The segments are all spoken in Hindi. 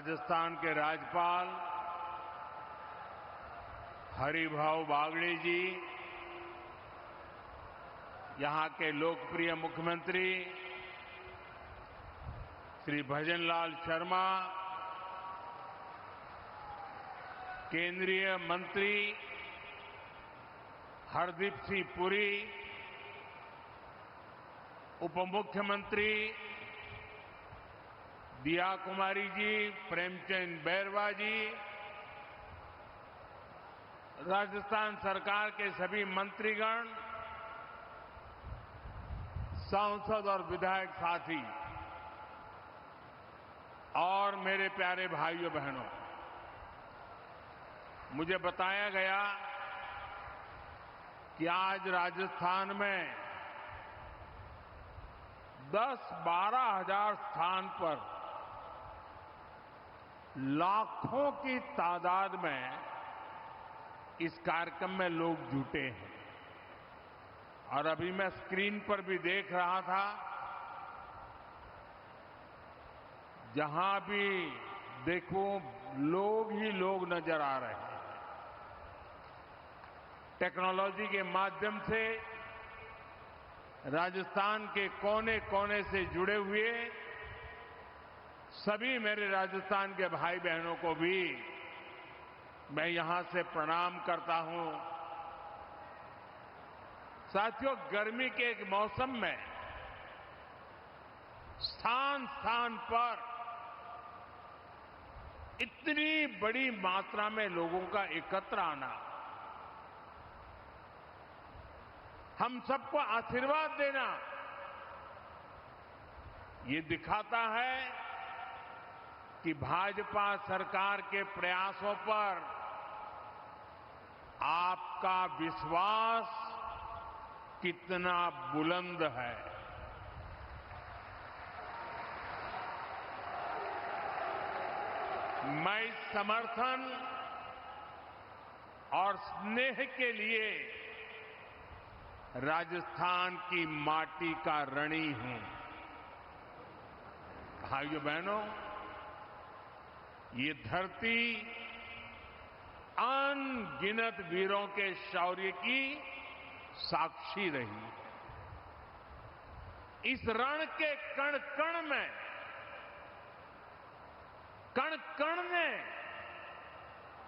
राजस्थान के राज्यपाल हरिभाऊ बागड़े जी, यहां के लोकप्रिय मुख्यमंत्री श्री भजनलाल शर्मा, केंद्रीय मंत्री हरदीप सिंह पुरी, उप मुख्यमंत्री दिया कुमारी जी, प्रेमचंद बैरवा जी, राजस्थान सरकार के सभी मंत्रीगण, सांसद और विधायक साथी और मेरे प्यारे भाइयों बहनों, मुझे बताया गया कि आज राजस्थान में 10-12 हजार स्थान पर लाखों की तादाद में इस कार्यक्रम में लोग जुटे हैं। और अभी मैं स्क्रीन पर भी देख रहा था, जहां भी देखो लोग ही लोग नजर आ रहे हैं। टेक्नोलॉजी के माध्यम से राजस्थान के कोने कोने से जुड़े हुए सभी मेरे राजस्थान के भाई बहनों को भी मैं यहां से प्रणाम करता हूं। साथियों, गर्मी के एक मौसम में स्थान स्थान पर इतनी बड़ी मात्रा में लोगों का एकत्र आना हम सबको आशीर्वाद देना, ये दिखाता है कि भाजपा सरकार के प्रयासों पर आपका विश्वास कितना बुलंद है। मैं इस समर्थन और स्नेह के लिए राजस्थान की माटी का ऋणी हूं। भाइयों बहनों, ये धरती अनगिनत वीरों के शौर्य की साक्षी रही है। इस रण के कण कण में, कण कण ने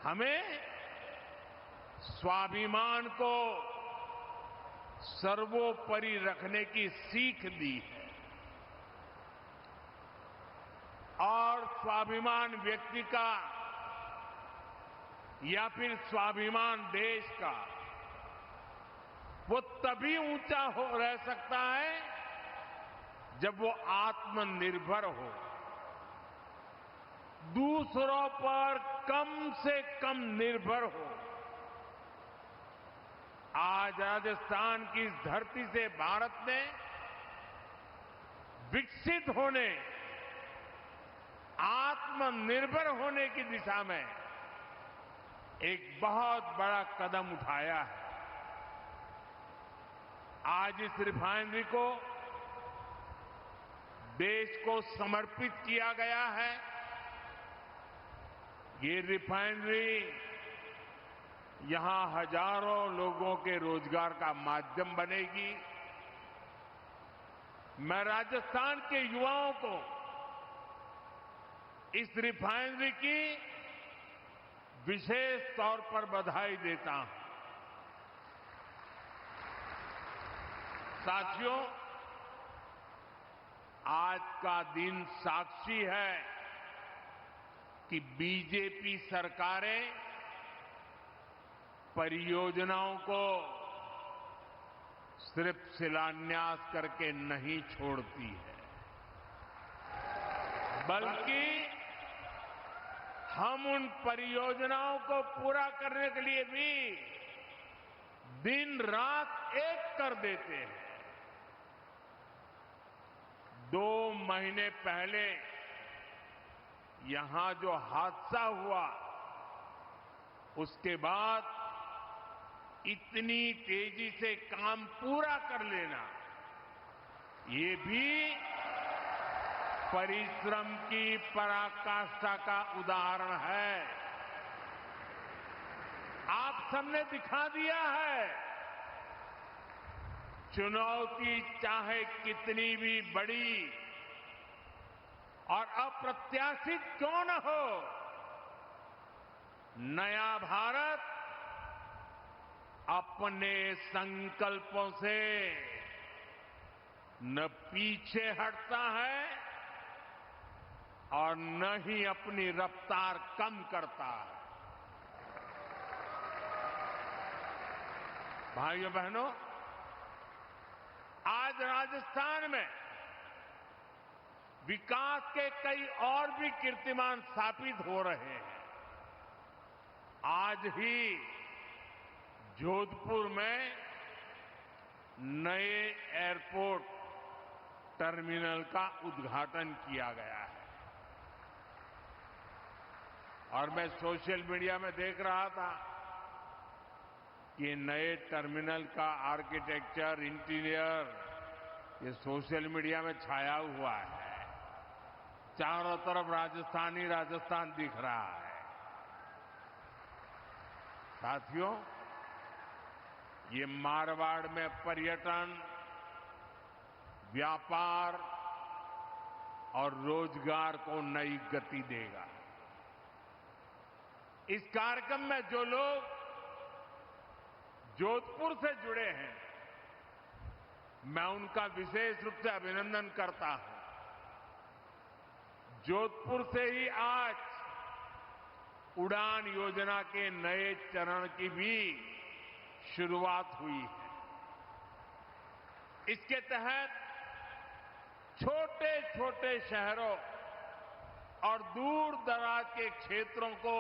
हमें स्वाभिमान को सर्वोपरि रखने की सीख दी है। और स्वाभिमान व्यक्ति का या फिर स्वाभिमान देश का वो तभी ऊंचा रह सकता है जब वो आत्मनिर्भर हो, दूसरों पर कम से कम निर्भर हो। आज राजस्थान की इस धरती से भारत ने विकसित होने, आत्मनिर्भर होने की दिशा में एक बहुत बड़ा कदम उठाया है। आज इस रिफाइनरी को देश को समर्पित किया गया है। ये रिफाइनरी यहां हजारों लोगों के रोजगार का माध्यम बनेगी। मैं राजस्थान के युवाओं को इस रिफाइनरी की विशेष तौर पर बधाई देता हूं। साथियों, आज का दिन साक्षी है कि बीजेपी सरकारें परियोजनाओं को सिर्फ शिलान्यास करके नहीं छोड़ती है, बल्कि हम उन परियोजनाओं को पूरा करने के लिए भी दिन रात एक कर देते हैं। 2 महीने पहले यहां जो हादसा हुआ, उसके बाद इतनी तेजी से काम पूरा कर लेना, ये भी परिश्रम की पराकाष्ठा का उदाहरण है। आप सबने दिखा दिया है, चुनौती चाहे कितनी भी बड़ी और अप्रत्याशित क्यों न हो, नया भारत अपने संकल्पों से न पीछे हटता है और न ही अपनी रफ्तार कम करता है। भाइयों बहनों, आज राजस्थान में विकास के कई और भी कीर्तिमान स्थापित हो रहे हैं। आज ही जोधपुर में नए एयरपोर्ट टर्मिनल का उद्घाटन किया गया है और मैं सोशल मीडिया में देख रहा था कि नए टर्मिनल का आर्किटेक्चर, इंटीरियर, ये सोशल मीडिया में छाया हुआ है। चारों तरफ राजस्थान ही राजस्थान दिख रहा है। साथियों, ये मारवाड़ में पर्यटन, व्यापार और रोजगार को नई गति देगा। इस कार्यक्रम में जो लोग जोधपुर से जुड़े हैं, मैं उनका विशेष रूप से अभिनंदन करता हूं। जोधपुर से ही आज उड़ान योजना के नए चरण की भी शुरुआत हुई है। इसके तहत छोटे छोटे शहरों और दूर दराज के क्षेत्रों को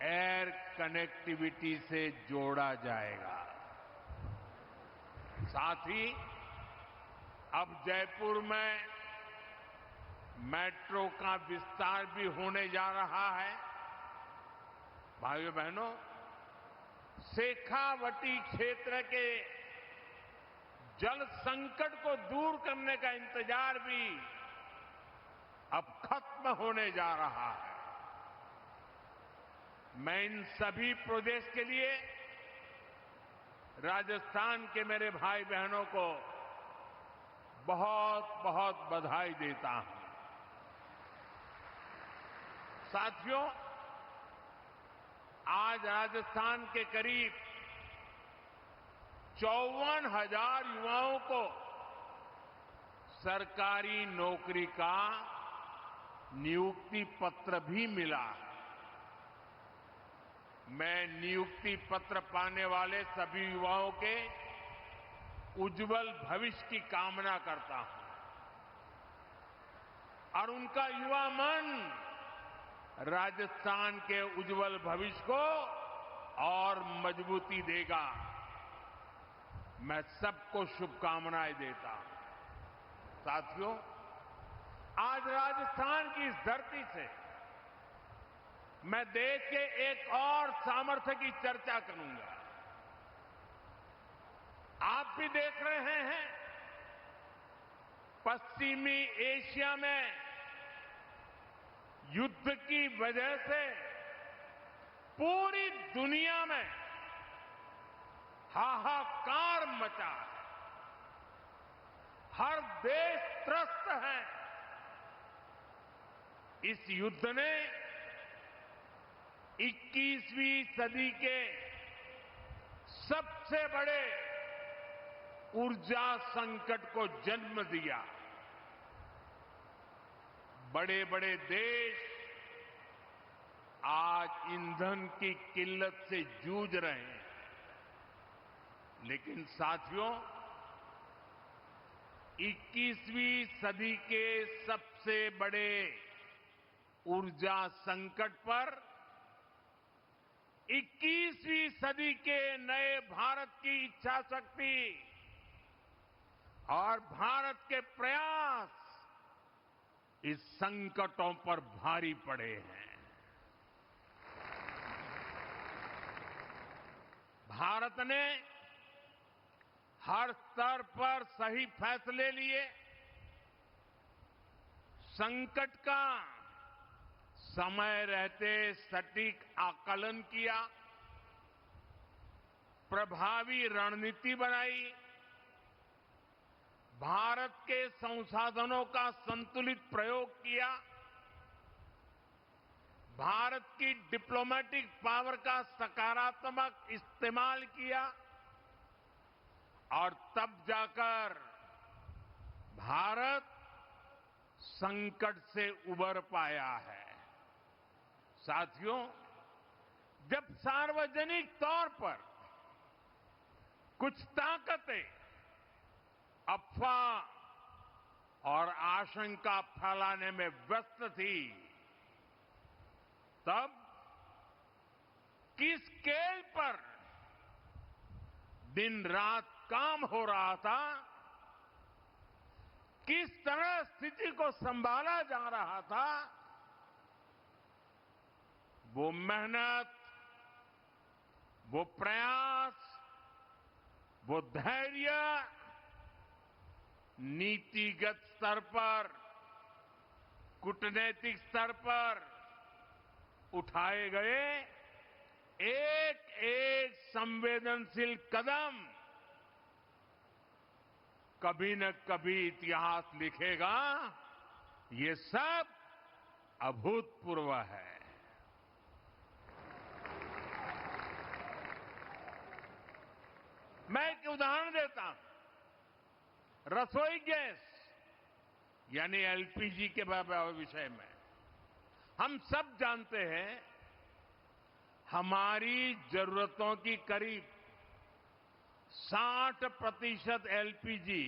एयर कनेक्टिविटी से जोड़ा जाएगा। साथ ही अब जयपुर में मेट्रो का विस्तार भी होने जा रहा है। भाइयों बहनों, शेखावटी क्षेत्र के जल संकट को दूर करने का इंतजार भी अब खत्म होने जा रहा है। मैं इन सभी प्रोजेक्ट्स के लिए राजस्थान के मेरे भाई बहनों को बहुत बहुत बधाई देता हूं। साथियों, आज राजस्थान के करीब 54,000 युवाओं को सरकारी नौकरी का नियुक्ति पत्र भी मिला है। मैं नियुक्ति पत्र पाने वाले सभी युवाओं के उज्जवल भविष्य की कामना करता हूं और उनका युवा मन राजस्थान के उज्जवल भविष्य को और मजबूती देगा। मैं सबको शुभकामनाएं देता हूं। साथियों, आज राजस्थान की इस धरती से मैं देश के एक और सामर्थ्य की चर्चा करूंगा। आप भी देख रहे हैं, पश्चिमी एशिया में युद्ध की वजह से पूरी दुनिया में हाहाकार मचा है। हर देश त्रस्त है। इस युद्ध ने 21वीं सदी के सबसे बड़े ऊर्जा संकट को जन्म दिया। बड़े बड़े देश आज ईंधन की किल्लत से जूझ रहे हैं। लेकिन साथियों, 21वीं सदी के सबसे बड़े ऊर्जा संकट पर 21वीं सदी के नए भारत की इच्छा शक्ति और भारत के प्रयास इस संकटों पर भारी पड़े हैं। भारत ने हर स्तर पर सही फैसले लिए संकट का समय रहते सटीक आकलन किया, प्रभावी रणनीति बनाई, भारत के संसाधनों का संतुलित प्रयोग किया, भारत की डिप्लोमेटिक पावर का सकारात्मक इस्तेमाल किया और तब जाकर भारत संकट से उबर पाया है। साथियों, जब सार्वजनिक तौर पर कुछ ताकतें अफवाह और आशंका फैलाने में व्यस्त थी, तब किस स्केल पर दिन रात काम हो रहा था, किस तरह स्थिति को संभाला जा रहा था, वो मेहनत, वो प्रयास, वो धैर्य नीतिगत स्तर पर, कूटनैतिक स्तर पर उठाए गए एक एक संवेदनशील कदम कभी न कभी इतिहास लिखेगा। ये सब अभूतपूर्व है। मैं एक उदाहरण देता हूं। रसोई गैस यानी एलपीजी के विषय में हम सब जानते हैं, हमारी जरूरतों की करीब 60% एलपीजी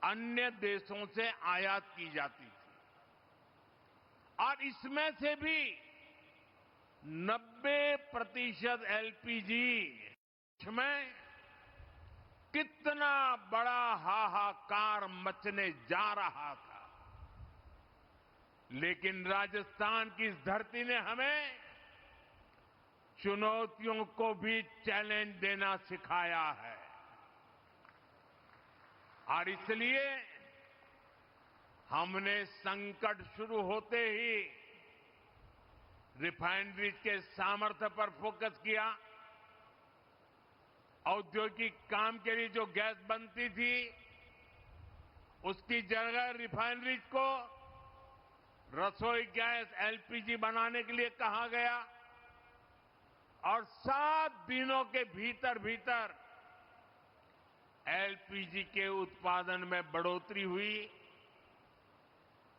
अन्य देशों से आयात की जाती थी और इसमें से भी 90% एलपीजी में कितना बड़ा हाहाकार मचने जा रहा था। लेकिन राजस्थान की इस धरती ने हमें चुनौतियों को भी चैलेंज देना सिखाया है और इसलिए हमने संकट शुरू होते ही रिफाइनरीज के सामर्थ्य पर फोकस किया। औद्योगिक काम के लिए जो गैस बनती थी, उसकी जगह रिफाइनरीज को रसोई गैस एलपीजी बनाने के लिए कहा गया और 7 दिनों के भीतर भीतर एलपीजी के उत्पादन में बढ़ोतरी हुई।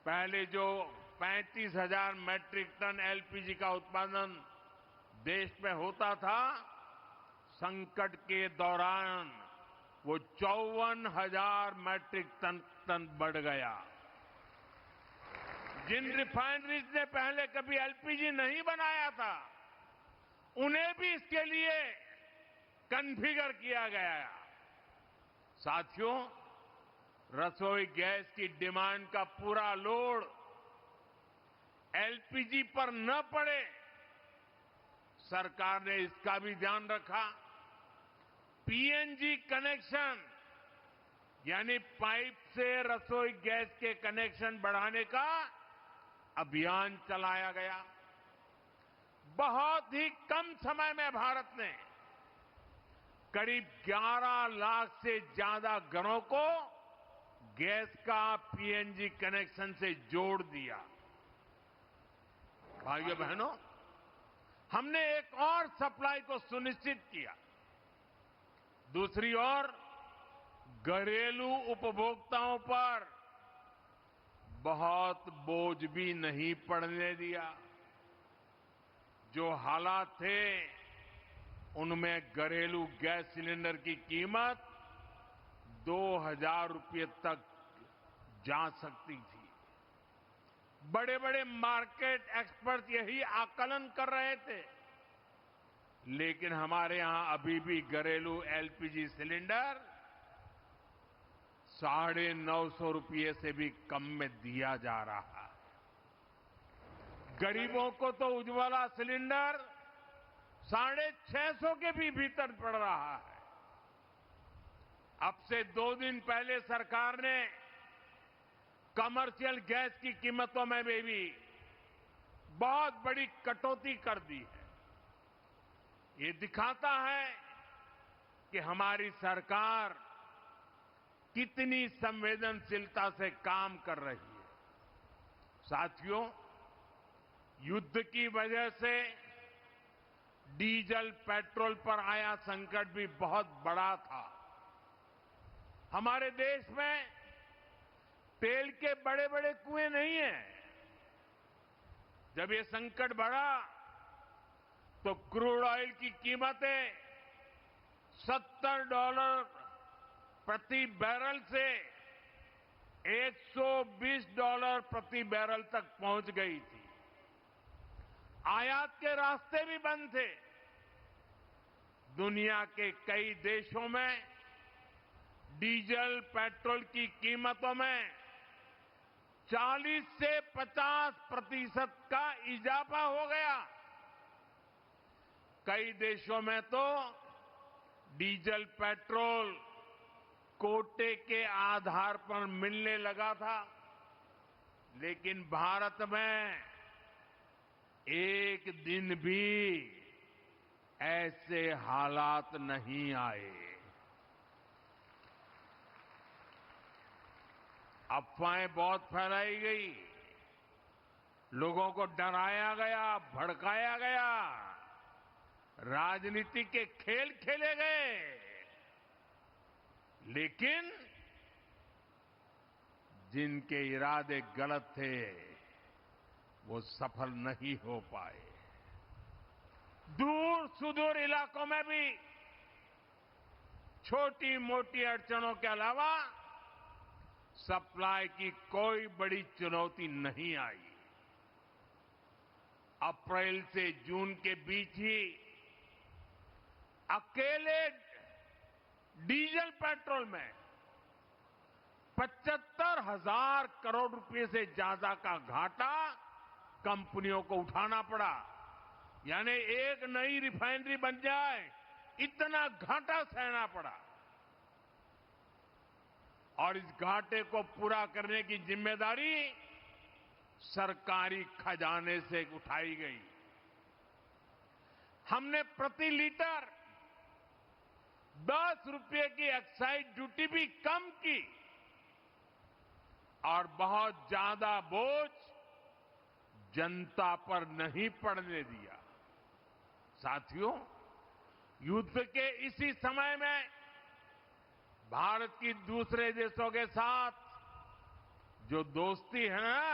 पहले जो 35,000 मैट्रिक टन एलपीजी का उत्पादन देश में होता था, संकट के दौरान वो 54,000 मैट्रिक टन बढ़ गया। जिन रिफाइनरीज ने पहले कभी एलपीजी नहीं बनाया था, उन्हें भी इसके लिए कॉन्फ़िगर किया गया। साथियों, रसोई गैस की डिमांड का पूरा लोड एलपीजी पर न पड़े, सरकार ने इसका भी ध्यान रखा। पीएनजी कनेक्शन यानी पाइप से रसोई गैस के कनेक्शन बढ़ाने का अभियान चलाया गया। बहुत ही कम समय में भारत ने करीब 11 लाख से ज्यादा घरों को गैस का पीएनजी कनेक्शन से जोड़ दिया। भाइयों बहनों, हमने एक और सप्लाई को सुनिश्चित किया। दूसरी ओर घरेलू उपभोक्ताओं पर बहुत बोझ भी नहीं पड़ने दिया। जो हालात थे, उनमें घरेलू गैस सिलेंडर की कीमत 2,000 रुपये तक जा सकती थी। बड़े बड़े मार्केट एक्सपर्ट यही आकलन कर रहे थे, लेकिन हमारे यहां अभी भी घरेलू एलपीजी सिलेंडर 950 रुपये से भी कम में दिया जा रहा है। गरीबों को तो उज्ज्वला सिलेंडर 650 के भी भीतर पड़ रहा है। अब से 2 दिन पहले सरकार ने कमर्शियल गैस की कीमतों में भी बहुत बड़ी कटौती कर दी है। ये दिखाता है कि हमारी सरकार कितनी संवेदनशीलता से काम कर रही है। साथियों, युद्ध की वजह से डीजल पेट्रोल पर आया संकट भी बहुत बड़ा था। हमारे देश में तेल के बड़े बड़े कुएं नहीं हैं। जब ये संकट बढ़ा तो क्रूड ऑयल की कीमतें $70 प्रति बैरल से $120 प्रति बैरल तक पहुंच गई थी। आयात के रास्ते भी बंद थे। दुनिया के कई देशों में डीजल पेट्रोल की कीमतों में 40 से 50% का इजाफा हो गया। कई देशों में तो डीजल पेट्रोल कोटे के आधार पर मिलने लगा था, लेकिन भारत में एक दिन भी ऐसे हालात नहीं आए। अफवाहें बहुत फैलाई गई, लोगों को डराया गया, भड़काया गया, राजनीति के खेल खेले गए, लेकिन जिनके इरादे गलत थे वो सफल नहीं हो पाए। दूर सुदूर इलाकों में भी छोटी मोटी अड़चनों के अलावा सप्लाई की कोई बड़ी चुनौती नहीं आई। अप्रैल से जून के बीच ही अकेले डीजल पेट्रोल में 75,000 करोड़ रुपए से ज्यादा का घाटा कंपनियों को उठाना पड़ा। यानी एक नई रिफाइनरी बन जाए इतना घाटा सहना पड़ा। और इस घाटे को पूरा करने की जिम्मेदारी सरकारी खजाने से उठाई गई। हमने प्रति लीटर 10 रुपये की एक्साइज ड्यूटी भी कम की और बहुत ज्यादा बोझ जनता पर नहीं पड़ने दिया। साथियों, युद्ध के इसी समय में भारत की दूसरे देशों के साथ जो दोस्ती है ना,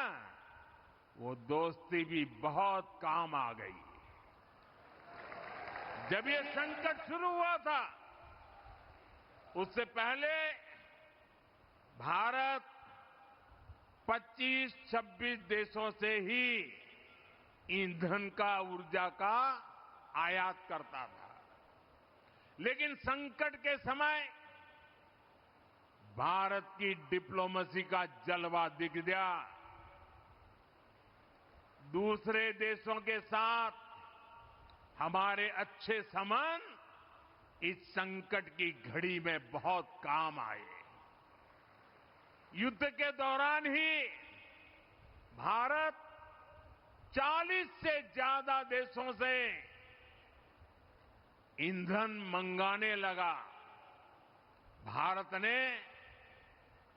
वो दोस्ती भी बहुत काम आ गई। जब ये संकट शुरू हुआ था उससे पहले भारत 25-26 देशों से ही ईंधन का, ऊर्जा का आयात करता था। लेकिन संकट के समय भारत की डिप्लोमेसी का जलवा दिख गया। दूसरे देशों के साथ हमारे अच्छे संबंध इस संकट की घड़ी में बहुत काम आए। युद्ध के दौरान ही भारत 40 से ज्यादा देशों से ईंधन मंगाने लगा। भारत ने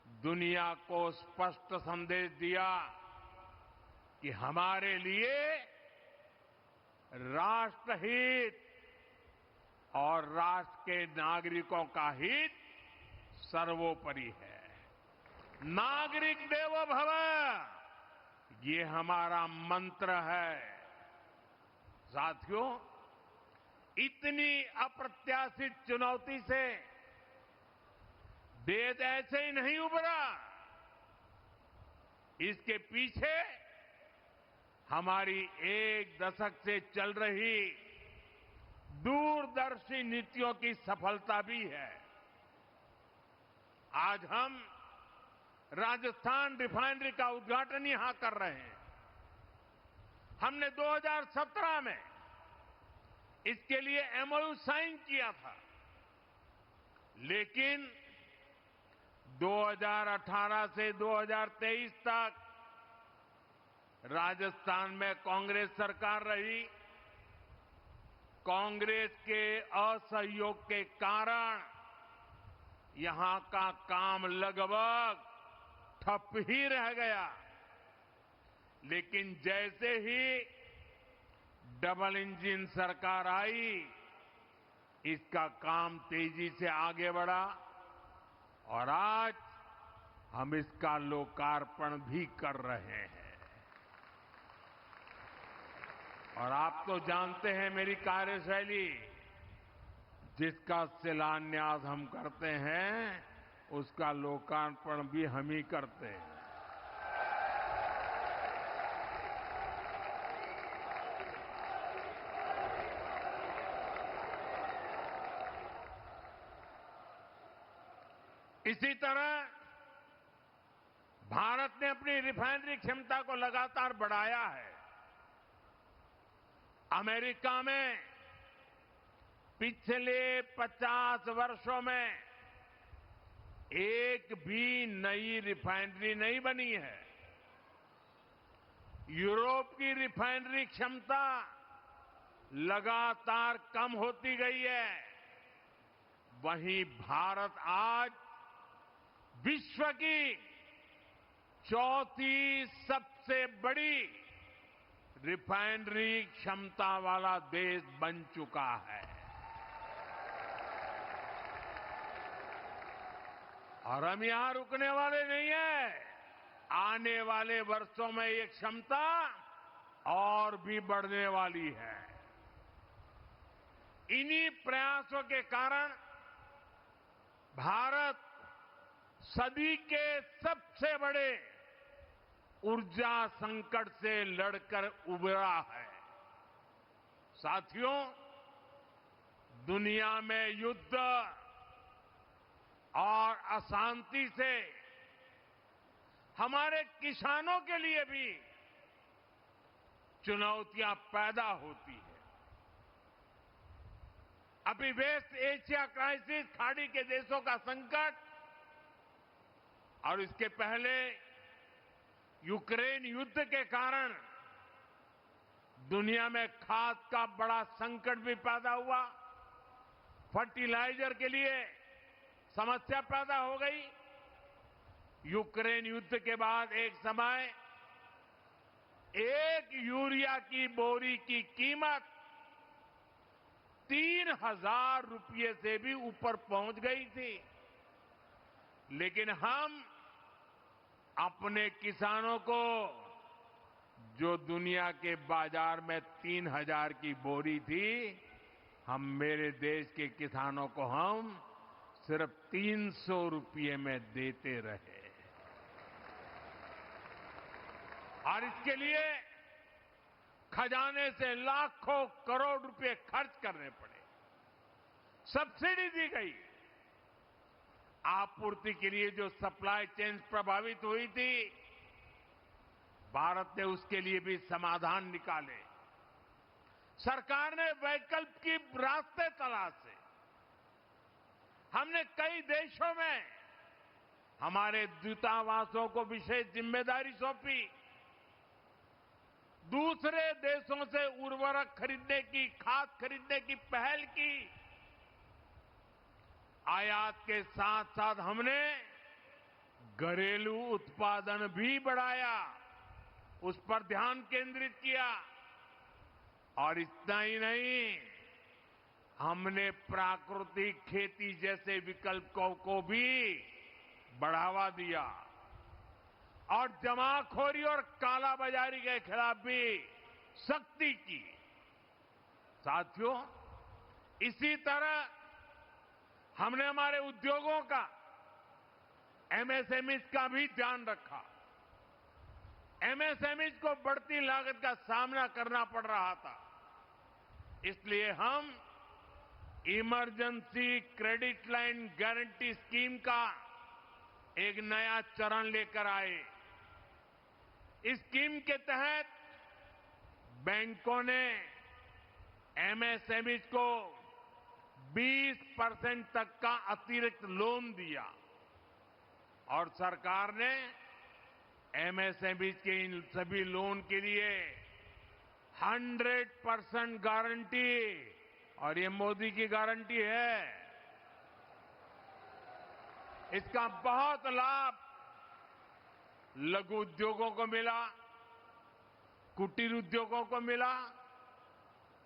दुनिया को स्पष्ट संदेश दिया कि हमारे लिए राष्ट्रहित और राष्ट्र के नागरिकों का हित सर्वोपरि है। नागरिक देवो भव, ये हमारा मंत्र है। साथियों, इतनी अप्रत्याशित चुनौती से देश ऐसे ही नहीं उभरा। इसके पीछे हमारी एक दशक से चल रही दूरदर्शी नीतियों की सफलता भी है। आज हम राजस्थान रिफाइनरी का उद्घाटन यहां कर रहे हैं। हमने 2017 में इसके लिए एमओयू साइन किया था, लेकिन 2018 से 2023 तक राजस्थान में कांग्रेस सरकार रही। कांग्रेस के असहयोग के कारण यहां का काम लगभग ठप ही रह गया। लेकिन जैसे ही डबल इंजन सरकार आई, इसका काम तेजी से आगे बढ़ा और आज हम इसका लोकार्पण भी कर रहे हैं। और आप तो जानते हैं मेरी कार्यशैली, जिसका शिलान्यास हम करते हैं उसका लोकार्पण भी हम ही करते हैं। इसी तरह भारत ने अपनी रिफाइनरी क्षमता को लगातार बढ़ाया है। अमेरिका में पिछले 50 वर्षों में एक भी नई रिफाइनरी नहीं बनी है। यूरोप की रिफाइनरी क्षमता लगातार कम होती गई है। वहीं भारत आज विश्व की चौथी सबसे बड़ी रिफाइनरी क्षमता वाला देश बन चुका है। और हम यहां रुकने वाले नहीं हैं। आने वाले वर्षों में ये क्षमता और भी बढ़ने वाली है। इन्हीं प्रयासों के कारण भारत सदी के सबसे बड़े ऊर्जा संकट से लड़कर उबरा है। साथियों, दुनिया में युद्ध और अशांति से हमारे किसानों के लिए भी चुनौतियां पैदा होती है। अभी वेस्ट एशिया क्राइसिस, खाड़ी के देशों का संकट और इसके पहले यूक्रेन युद्ध के कारण दुनिया में खाद का बड़ा संकट भी पैदा हुआ। फर्टिलाइजर के लिए समस्या पैदा हो गई। यूक्रेन युद्ध के बाद एक समय एक यूरिया की बोरी की कीमत 3,000 रुपये से भी ऊपर पहुंच गई थी। लेकिन हम अपने किसानों को, जो दुनिया के बाजार में 3,000 की बोरी थी, हम मेरे देश के किसानों को हम सिर्फ 300 रुपये में देते रहे। और इसके लिए खजाने से लाखों करोड़ रुपए खर्च करने पड़े। सब्सिडी दी गई। आपूर्ति के लिए जो सप्लाई चेन प्रभावित हुई थी, भारत ने उसके लिए भी समाधान निकाले। सरकार ने वैकल्पिक रास्ते तलाशे। हमने कई देशों में हमारे दूतावासों को विशेष जिम्मेदारी सौंपी। दूसरे देशों से उर्वरक खरीदने की, खाद खरीदने की पहल की। आयात के साथ साथ हमने घरेलू उत्पादन भी बढ़ाया, उस पर ध्यान केंद्रित किया। और इतना ही नहीं, हमने प्राकृतिक खेती जैसे विकल्पों को भी बढ़ावा दिया और जमाखोरी और कालाबाजारी के खिलाफ भी सख्ती की। साथियों, इसी तरह हमने हमारे उद्योगों का, एमएसएमई का भी ध्यान रखा। एमएसएमई को बढ़ती लागत का सामना करना पड़ रहा था, इसलिए हम emergency credit line guarantee scheme का एक नया चरण लेकर आए। इस स्कीम के तहत बैंकों ने एमएसएमई को 20% तक का अतिरिक्त लोन दिया। और सरकार ने एमएसएमई के इन सभी लोन के लिए 100% गारंटी, और ये मोदी की गारंटी है, इसका बहुत लाभ लघु उद्योगों को मिला, कुटीर उद्योगों को मिला।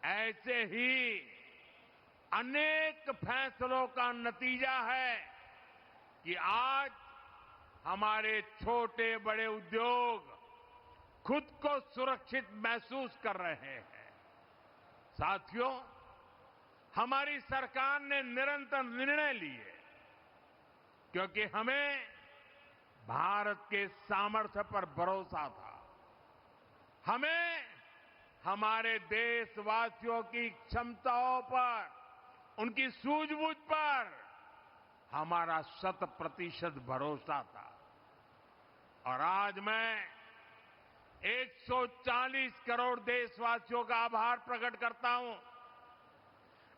ऐसे ही अनेक फैसलों का नतीजा है कि आज हमारे छोटे बड़े उद्योग खुद को सुरक्षित महसूस कर रहे हैं। साथियों, हमारी सरकार ने निरंतर निर्णय लिए क्योंकि हमें भारत के सामर्थ्य पर भरोसा था। हमें हमारे देशवासियों की क्षमताओं पर, उनकी सूझबूझ पर हमारा 100% भरोसा था। और आज मैं 140 करोड़ देशवासियों का आभार प्रकट करता हूं।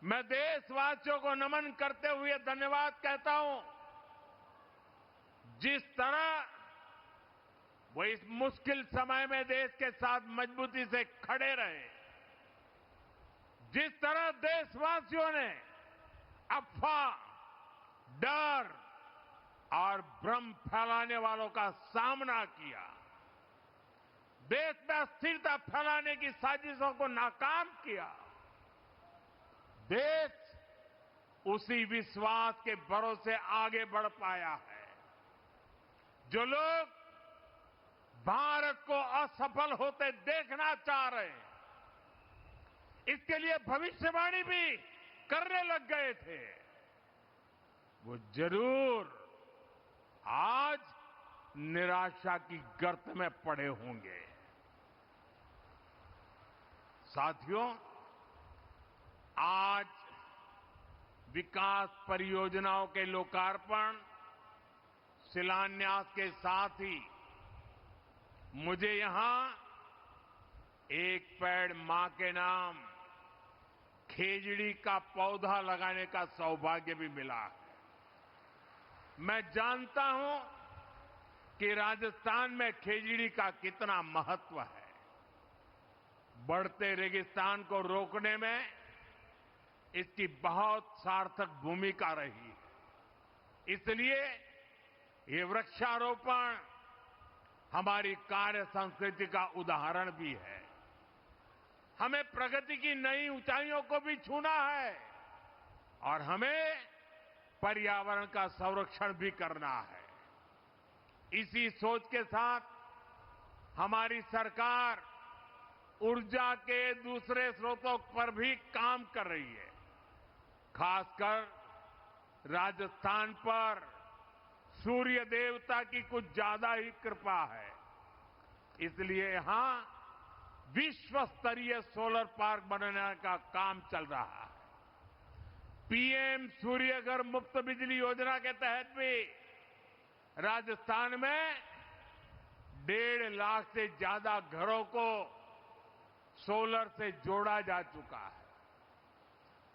मैं देशवासियों को नमन करते हुए धन्यवाद कहता हूं। जिस तरह वो इस मुश्किल समय में देश के साथ मजबूती से खड़े रहे, जिस तरह देशवासियों ने अफवाह, डर और भ्रम फैलाने वालों का सामना किया, देश में अस्थिरता फैलाने की साजिशों को नाकाम किया, देश उसी विश्वास के भरोसे आगे बढ़ पाया है। जो लोग भारत को असफल होते देखना चाह रहे हैं, इसके लिए भविष्यवाणी भी करने लग गए थे, वो जरूर आज निराशा की गर्त में पड़े होंगे। साथियों, आज विकास परियोजनाओं के लोकार्पण, शिलान्यास के साथ ही मुझे यहां एक पेड़ मां के नाम खेजड़ी का पौधा लगाने का सौभाग्य भी मिला है। मैं जानता हूं कि राजस्थान में खेजड़ी का कितना महत्व है। बढ़ते रेगिस्तान को रोकने में इसकी बहुत सार्थक भूमिका रही है। इसलिए ये वृक्षारोपण हमारी कार्य संस्कृति का उदाहरण भी है। हमें प्रगति की नई ऊंचाइयों को भी छूना है और हमें पर्यावरण का संरक्षण भी करना है। इसी सोच के साथ हमारी सरकार ऊर्जा के दूसरे स्रोतों पर भी काम कर रही है। खासकर राजस्थान पर सूर्य देवता की कुछ ज्यादा ही कृपा है, इसलिए यहां विश्व स्तरीय सोलर पार्क बनाने का काम चल रहा है। पीएम सूर्यघर मुफ्त बिजली योजना के तहत भी राजस्थान में 1.5 लाख से ज्यादा घरों को सोलर से जोड़ा जा चुका है।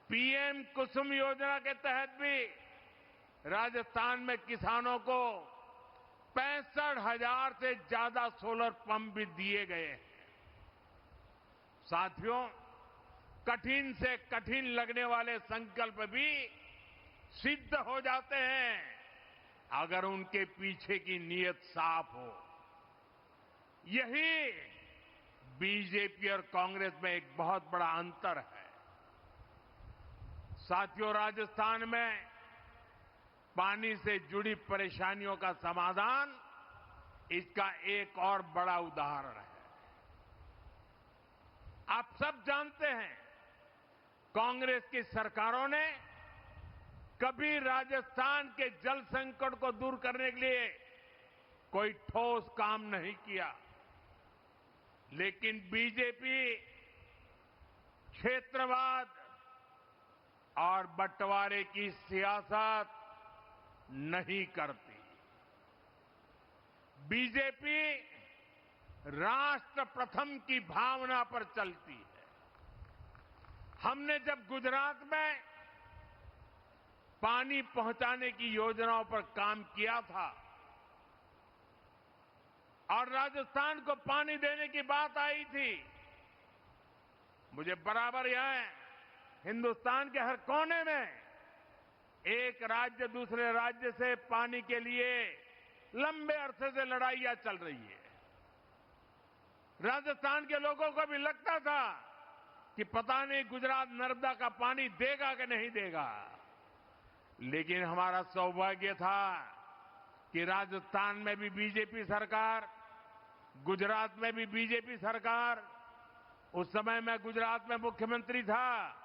पीएम कुसुम योजना के तहत भी राजस्थान में किसानों को 65,000 से ज्यादा सोलर पंप भी दिए गए हैं। साथियों, कठिन से कठिन लगने वाले संकल्प भी सिद्ध हो जाते हैं अगर उनके पीछे की नीयत साफ हो। यही बीजेपी और कांग्रेस में एक बहुत बड़ा अंतर है। साथियों, राजस्थान में पानी से जुड़ी परेशानियों का समाधान इसका एक और बड़ा उदाहरण है। आप सब जानते हैं, कांग्रेस की सरकारों ने कभी राजस्थान के जल संकट को दूर करने के लिए कोई ठोस काम नहीं किया, लेकिन बीजेपी क्षेत्रवाद और बंटवारे की सियासत नहीं करती। बीजेपी राष्ट्र प्रथम की भावना पर चलती है। हमने जब गुजरात में पानी पहुंचाने की योजनाओं पर काम किया था, और राजस्थान को पानी देने की बात आई थी। मुझे बराबर यहां हिंदुस्तान के हर कोने में एक राज्य दूसरे राज्य से पानी के लिए लंबे अरसे से लड़ाइयां चल रही है। राजस्थान के लोगों को भी लगता था कि पता नहीं गुजरात नर्मदा का पानी देगा कि नहीं देगा, लेकिन हमारा सौभाग्य था कि राजस्थान में भी बीजेपी सरकार, गुजरात में भी बीजेपी सरकार, उस समय मैं गुजरात में मुख्यमंत्री था,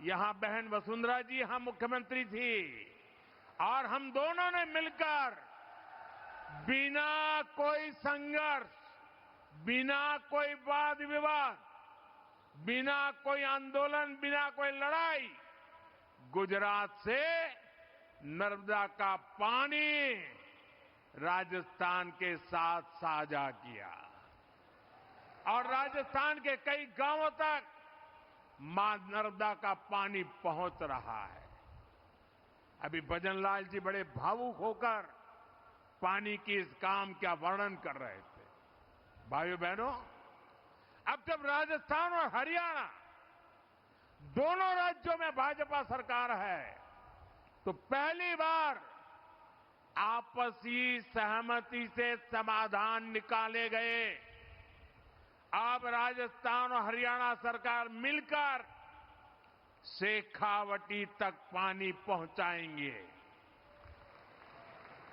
यहां बहन वसुंधरा जी यहां मुख्यमंत्री थी, और हम दोनों ने मिलकर बिना कोई संघर्ष, बिना कोई वाद विवाद, बिना कोई आंदोलन, बिना कोई लड़ाई गुजरात से नर्मदा का पानी राजस्थान के साथ साझा किया और राजस्थान के कई गांवों तक मां नर्मदा का पानी पहुंच रहा है। अभी भजन लाल जी बड़े भावुक होकर पानी की इस काम का वर्णन कर रहे थे। भाइयों बहनों, अब जब राजस्थान और हरियाणा दोनों राज्यों में भाजपा सरकार है, तो पहली बार आपसी सहमति से समाधान निकाले गए। अब राजस्थान और हरियाणा सरकार मिलकर शेखावटी तक पानी पहुंचाएंगे।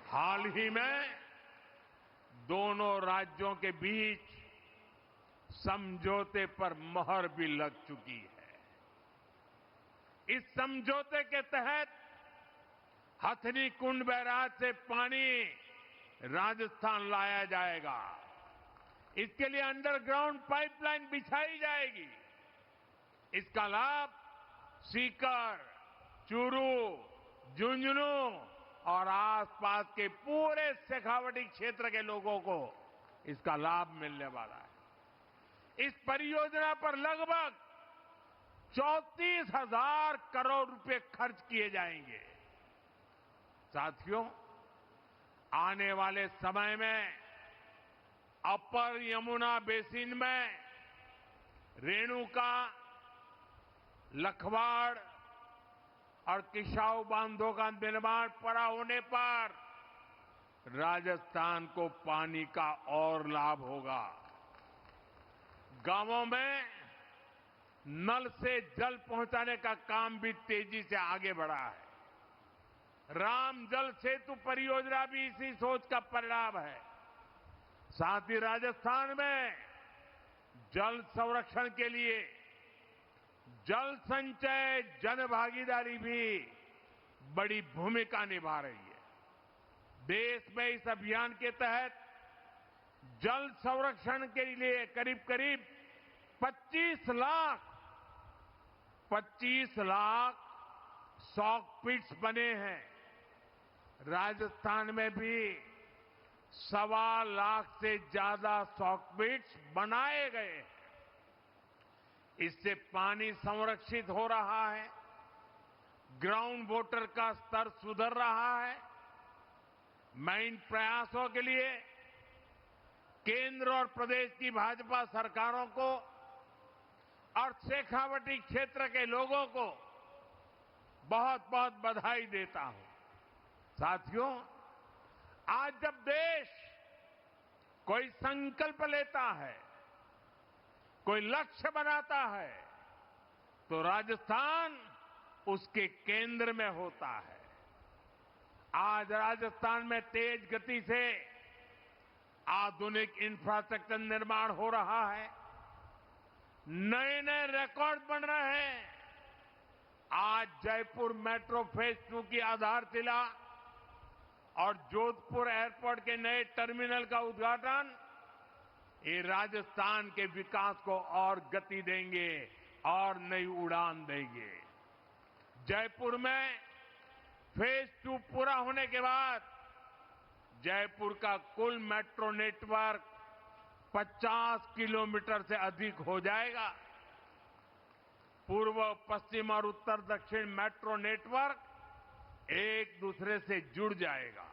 हाल ही में दोनों राज्यों के बीच समझौते पर मोहर भी लग चुकी है। इस समझौते के तहत हथनी कुंड बैराज से पानी राजस्थान लाया जाएगा। इसके लिए अंडरग्राउंड पाइपलाइन बिछाई जाएगी। इसका लाभ सीकर, चूरू, झुंझुनू और आसपास के पूरे शेखावटी क्षेत्र के लोगों को इसका लाभ मिलने वाला है। इस परियोजना पर लगभग 34,000 करोड़ रुपए खर्च किए जाएंगे। साथियों, आने वाले समय में अपर यमुना बेसिन में रेणुका, लखवाड़ और किसाऊ बांधों का निर्माण पूरा होने पर राजस्थान को पानी का और लाभ होगा। गांवों में नल से जल पहुंचाने का काम भी तेजी से आगे बढ़ा है। राम जल सेतु परियोजना भी इसी सोच का परिणाम है। साथ ही राजस्थान में जल संरक्षण के लिए जल संचय जन भागीदारी भी बड़ी भूमिका निभा रही है। देश में इस अभियान के तहत जल संरक्षण के लिए करीब 25 लाख सॉक पिट्स बने हैं। राजस्थान में भी 1.25 लाख से ज्यादा सॉक पिट्स बनाए गए हैं। इससे पानी संरक्षित हो रहा है, ग्राउंड वाटर का स्तर सुधर रहा है। मैं इन प्रयासों के लिए केंद्र और प्रदेश की भाजपा सरकारों को और शेखावटी क्षेत्र के लोगों को बहुत बहुत बधाई देता हूं। साथियों, आज जब देश कोई संकल्प लेता है, कोई लक्ष्य बनाता है, तो राजस्थान उसके केंद्र में होता है। आज राजस्थान में तेज गति से आधुनिक इंफ्रास्ट्रक्चर निर्माण हो रहा है। नए नए रिकॉर्ड बन रहे हैं। आज जयपुर मेट्रो फेज 2 की आधारशिला और जोधपुर एयरपोर्ट के नए टर्मिनल का उद्घाटन ये राजस्थान के विकास को और गति देंगे और नई उड़ान देंगे। जयपुर में फेज 2 पूरा होने के बाद जयपुर का कुल मेट्रो नेटवर्क 50 किलोमीटर से अधिक हो जाएगा। पूर्व, पश्चिम और उत्तर दक्षिण मेट्रो नेटवर्क एक दूसरे से जुड़ जाएगा।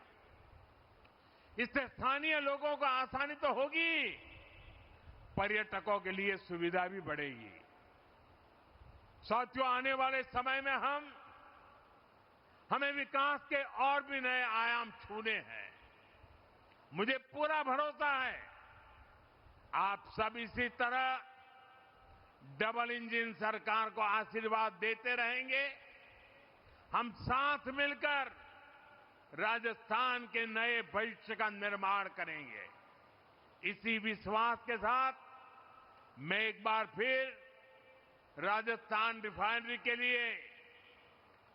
इससे स्थानीय लोगों को आसानी तो होगी, पर्यटकों के लिए सुविधा भी बढ़ेगी। साथियों, आने वाले समय में हमें विकास के और भी नए आयाम छूने हैं। मुझे पूरा भरोसा है आप सब इसी तरह डबल इंजन सरकार को आशीर्वाद देते रहेंगे। हम साथ मिलकर राजस्थान के नए भविष्य का निर्माण करेंगे। इसी विश्वास के साथ मैं एक बार फिर राजस्थान रिफाइनरी के लिए,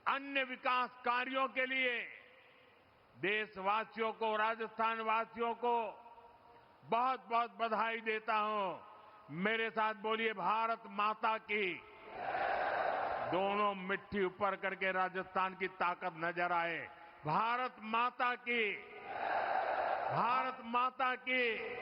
अन्य विकास कार्यों के लिए देशवासियों को, राजस्थान वासियों को बहुत बहुत बधाई देता हूं। मेरे साथ बोलिए, भारत माता की। दोनों मिट्टी ऊपर करके राजस्थान की ताकत नजर आए। भारत माता की, भारत माता की।